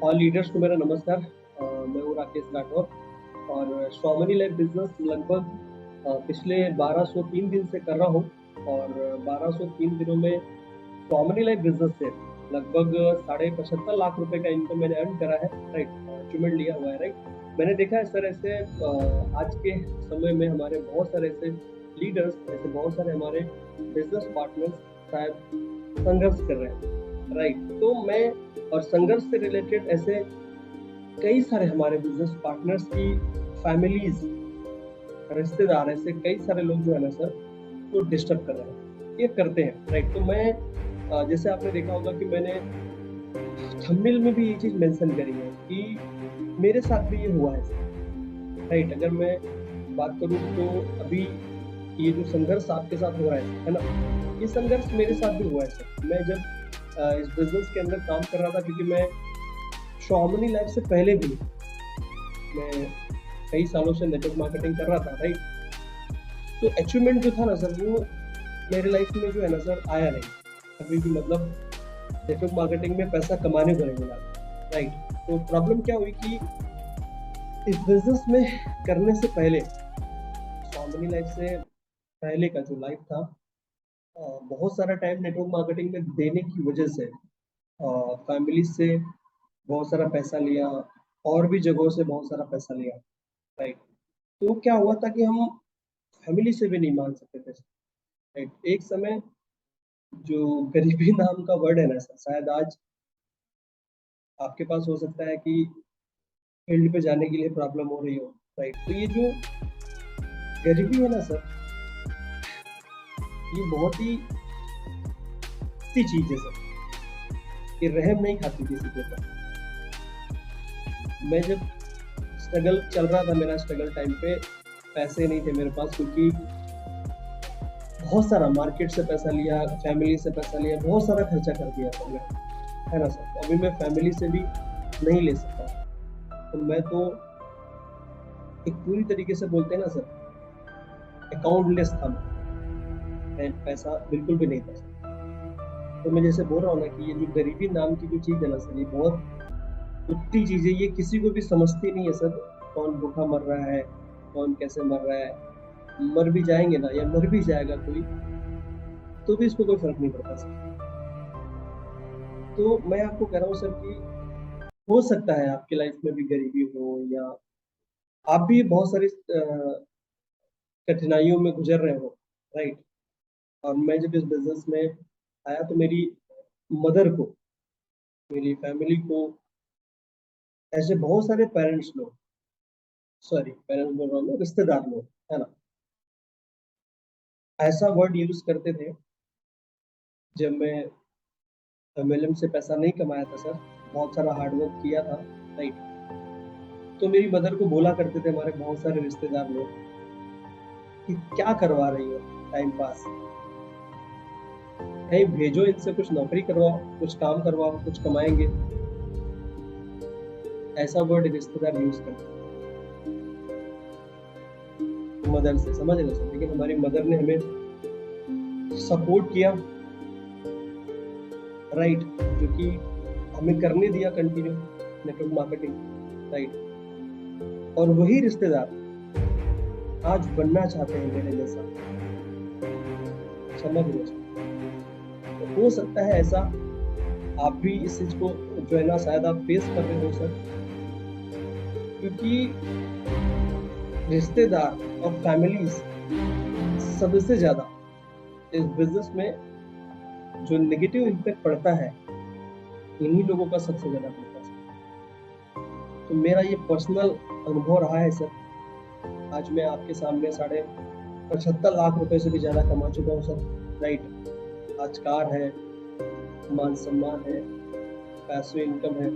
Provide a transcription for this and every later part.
All leaders को मेरा नमस्कार। मैं हूँ राकेश राठौर और श्रॉमनी लाइफ बिजनेस लगभग पिछले 1203 दिन से कर रहा हूँ और 1203 दिनों में श्रॉमनी लाइफ बिजनेस से लगभग 75.5 लाख रुपए का इनकम मैंने अर्न करा है। राइट, अचीवमेंट लिया हुआ है। राइट, मैंने देखा है सर ऐसे आज के समय में हमारे बहुत सारे ऐसे लीडर्स, ऐसे बहुत सारे हमारे बिजनेस पार्टनर्स शायद संघर्ष कर रहे हैं। राइट, तो मैं और संघर्ष से रिलेटेड ऐसे कई सारे हमारे बिजनेस पार्टनर्स की फैमिलीज, रिश्तेदार, ऐसे कई सारे लोग जो है ना सर वो डिस्टर्ब कर रहे हैं, ये करते हैं। राइट, तो मैं जैसे आपने देखा होगा कि मैंने थंबनेल में भी ये चीज मेंशन करी है कि मेरे साथ भी ये हुआ है। राइट, अगर मैं बात करूँ तो अभी ये जो संघर्ष आपके साथ हो रहा है ना, ये संघर्ष मेरे साथ भी हुआ है सर। मैं जब इस बिजनेस के अंदर काम कर रहा था, क्योंकि मैं श्रॉमनी लाइफ से पहले भी मैं कई सालों से नेटवर्क मार्केटिंग कर रहा था। राइट, तो अचीवमेंट जो था ना सर वो मेरे लाइफ में जो है ना सर आया नहीं कभी भी, मतलब नेटवर्क मार्केटिंग में पैसा कमाने को नहीं मिला। राइट, तो प्रॉब्लम क्या हुई कि इस बिजनेस में करने से पहले, श्रॉमनी लाइफ से पहले का जो लाइफ था, बहुत सारा टाइम नेटवर्क मार्केटिंग में देने की वजह से फैमिली से बहुत सारा पैसा लिया और भी जगहों से बहुत सारा पैसा लिया। राइट, तो क्या हुआ था कि हम फैमिली से भी नहीं मांग सकते थे। राइट, एक समय जो गरीबी नाम का वर्ड है ना सर, शायद आज आपके पास हो सकता है कि फील्ड पे जाने के लिए प्रॉब्लम हो रही हो। राइट, तो ये जो गरीबी है ना सर, ये बहुत ही अच्छी चीज है सर, ये रहम नहीं खाती किसी के ऊपर। मैं जब स्ट्रगल चल रहा था, मेरा स्ट्रगल टाइम पे पैसे नहीं थे मेरे पास, क्योंकि बहुत सारा मार्केट से पैसा लिया, फैमिली से पैसा लिया, बहुत सारा खर्चा कर दिया था मैं, है ना सर। अभी मैं फैमिली से भी नहीं ले सकता, तो मैं तो एक पूरी तरीके से बोलते हैं ना सर, अकाउंटलेस था मैं, पैसा बिल्कुल भी नहीं था सर। तो मैं जैसे बोल रहा हूँ ना कि ये जो गरीबी नाम की जो चीज़ है ना सर, ये बहुत उतनी चीज़ है, ये किसी को भी समझती नहीं है सर। कौन भूखा मर रहा है, कौन कैसे मर रहा है, मर भी जाएंगे ना या मर भी जाएगा कोई, तो भी इसको कोई फर्क नहीं पड़ता सर। तो मैं आपको कह रहा हूँ सर कि हो सकता है आपकी लाइफ में भी गरीबी हो, या आप भी बहुत सारी कठिनाइयों में गुजर रहे हो। राइट, और मैं जब इस बिजनेस में आया तो मेरी मदर को, मेरी फैमिली को, ऐसे बहुत सारे पेरेंट्स लोग, सॉरी पेरेंट्स बोल रहा हूँ, रिश्तेदार लोग, है ना, ऐसा वर्ड यूज करते थे जब मैं एमएलएम से पैसा नहीं कमाया था सर, बहुत सारा हार्डवर्क किया था। राइट, तो मेरी मदर को बोला करते थे हमारे बहुत सारे रिश्तेदार लोग कि क्या करवा रही हो टाइम पास, कहीं भेजो इनसे, कुछ नौकरी करवाओ, कुछ काम करवाओ, कुछ कमाएंगे। ऐसा वर्ड रिश्तेदार यूज करते मदर से, समझ रहे सर। लेकिन हमारी मदर ने हमें सपोर्ट किया। राइट, जो कि हमें करने दिया कंटिन्यू नेटवर्क मार्केटिंग। राइट, और वही रिश्तेदार आज बनना चाहते हैं मेरे जैसा, समझ रहे सर। तो हो सकता है ऐसा आप भी इस चीज को जो है ना शायद आप फेस कर रहे हो सर, क्योंकि रिश्तेदार और फैमिलीज सबसे ज्यादा इस बिजनेस में जो नेगेटिव इम्पैक्ट पड़ता है, इन्हीं लोगों का सबसे ज्यादा पड़ता है। तो मेरा ये पर्सनल अनुभव रहा है सर। आज मैं आपके सामने 75 लाख रुपए से भी ज्यादा कमा चुका हूँ सर। राइट, आज कार है, मान सम्मान है, पैसों इनकम है।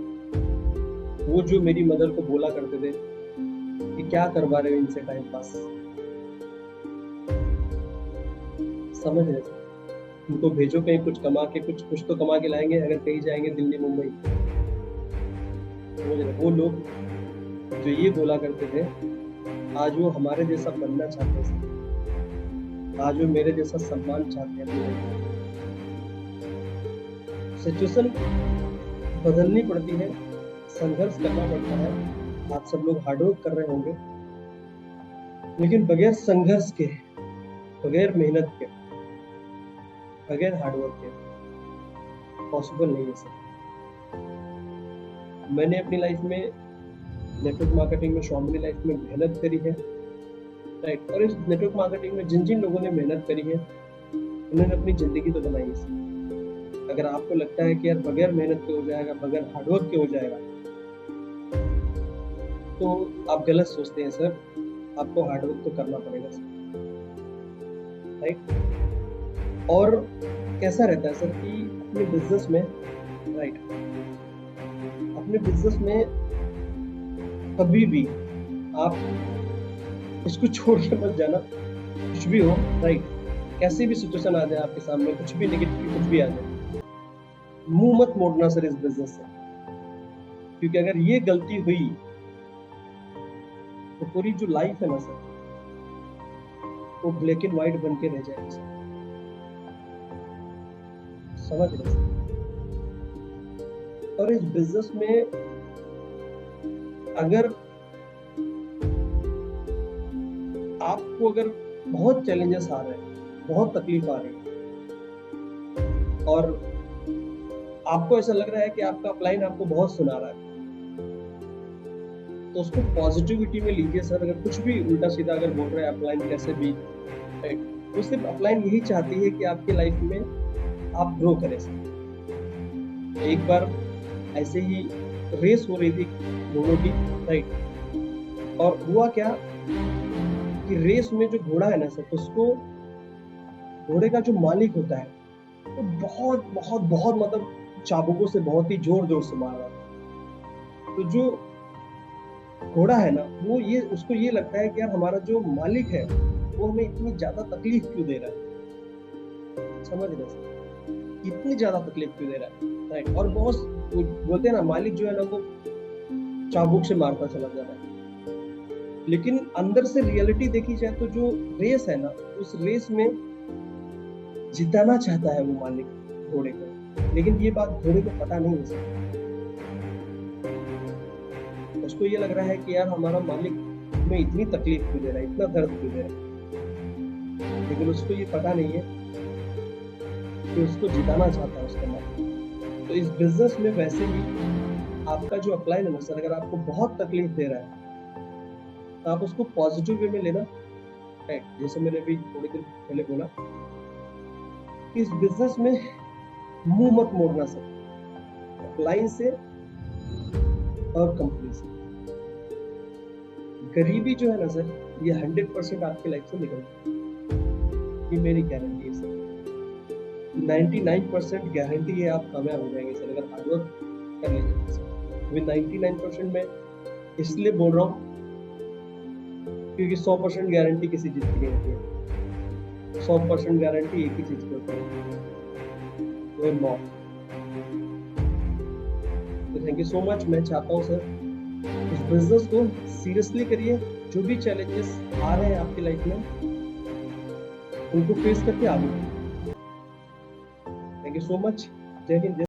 वो जो मेरी मदर को बोला करते थे कि क्या करवा रहे हो इनसे टाइम पास, समझ रहे थे, उनको भेजो कहीं कुछ कमा के, कुछ कुछ तो कमा के लाएंगे अगर कहीं जाएंगे दिल्ली मुंबई। समझ रहे, वो लोग जो ये बोला करते थे, आज वो हमारे जैसा बनना चाहते हैं, आज वो मेरे जैसा सम्मान चाहते हैं। सिचुएशन बदलनी पड़ती है संघर्ष करना पड़ता है। आप सब लोग हार्ड वर्क कर रहे होंगे, लेकिन बगैर संघर्ष के, बगैर मेहनत के, बगैर हार्ड वर्क के पॉसिबल नहीं है सर। मैंने अपनी लाइफ में नेटवर्क मार्केटिंग में, श्वामिली लाइफ में मेहनत करी है, राइट। और इस नेटवर्क मार्केटिंग में जिन जिन लोगों ने मेहनत करी है, उन्होंने अपनी जिंदगी तो बनाई है। अगर आपको लगता है कि यार बगैर मेहनत के हो जाएगा, बगैर हार्डवर्क के हो जाएगा, तो आप गलत सोचते हैं सर। आपको हार्डवर्क तो करना पड़ेगा सर, राइट। और कैसा रहता है सर कि अपने बिजनेस में, राइट, अपने बिजनेस में कभी भी आप इसको छोड़ के मत जाना। कुछ भी हो, राइट, कैसी भी सिचुएशन आ जाए आपके सामने, कुछ भी नेगेटिव कुछ भी आ जाए, मुंह मत मोड़ना सर इस बिजनेस से। क्योंकि अगर ये गलती हुई तो पूरी जो लाइफ है ना सर, वो ब्लैक एंड व्हाइट बन के रह जाएगी सर। समझ रहे सर? और इस बिजनेस में अगर आपको अगर बहुत चैलेंजेस आ रहे हैं, बहुत तकलीफ आ रही है, और आपको ऐसा लग रहा है कि आपका अपलाइन आपको बहुत सुना रहा है, तो उसको पॉजिटिविटी में लीजिए सर। अगर कुछ भी उल्टा सीधा अगर बोल रहे हैं अपलाइन कैसे भी, तो सिर्फ अपलाइन यही चाहती है कि आपकी लाइफ में आप ग्रो करें सर। एक बार ऐसे ही रेस हो रही थी घोड़ों की, राइट, और हुआ क्या कि रेस में जो घोड़ा है ना सर, उसको घोड़े का जो मालिक होता है तो बहुत बहुत बहुत मतलब चाबुकों से बहुत ही जोर जोर से मार रहा था। तो जो घोड़ा है ना, वो ये उसको ये लगता है कि यार हमारा जो मालिक है वो हमें इतनी ज्यादा तकलीफ क्यों दे रहा है। समझ रहे सर? इतनी ज्यादा तकलीफ क्यों दे रहा है, राइट। और बहुत बोलते हैं ना, मालिक जो है ना वो चाबुक से मारता चला जा रहा है, लेकिन अंदर से रियलिटी देखी जाए तो जो रेस है ना, उस रेस में जिताना चाहता है वो मालिक घोड़े को, लेकिन ये बात घोड़े को पता नहीं है सर। उसको ये लग रहा है कि यार हमारा मालिक हमें इतनी तकलीफ क्यों दे रहा है, इतना दर्द क्यों दे रहा है, लेकिन उसको ये पता नहीं है कि उसको जिताना चाहता है उसका मालिक। तो इस बिजनेस में वैसे ही आपका जो अपलाइन है ना सर, अगर आपको बहुत तकलीफ दे रहा है तो आप उसको पॉजिटिव वे में लेना, राइट। जैसे मैंने अभी थोड़ी देर पहले बोला कि इस बिजनेस में मुंह मत मोड़ना सर, अपलाइन से और कंपनी से। गरीबी जो है ना सर, ये 100% आपकी लाइफ से निकलती है, ये मेरी गारंटी है सर। 99% गारंटी है आप कामयाब हो जाएंगे सर, अगर हार्डवर्क कर लीजिए सर। अभी 99% में इसलिए बोल रहा हूँ क्योंकि 100% गारंटी किसी चीज की नहीं होती है। 100% गारंटी एक ही चीज की होती है, वो है मौत। तो थैंक यू सो मच। मैं चाहता हूँ सर इस बिजनेस को सीरियसली करिए। जो भी चैलेंजेस आ रहे हैं आपकी लाइफ में, उनको फेस करके आगे बढ़िए। Thank you so much. जय हिंद।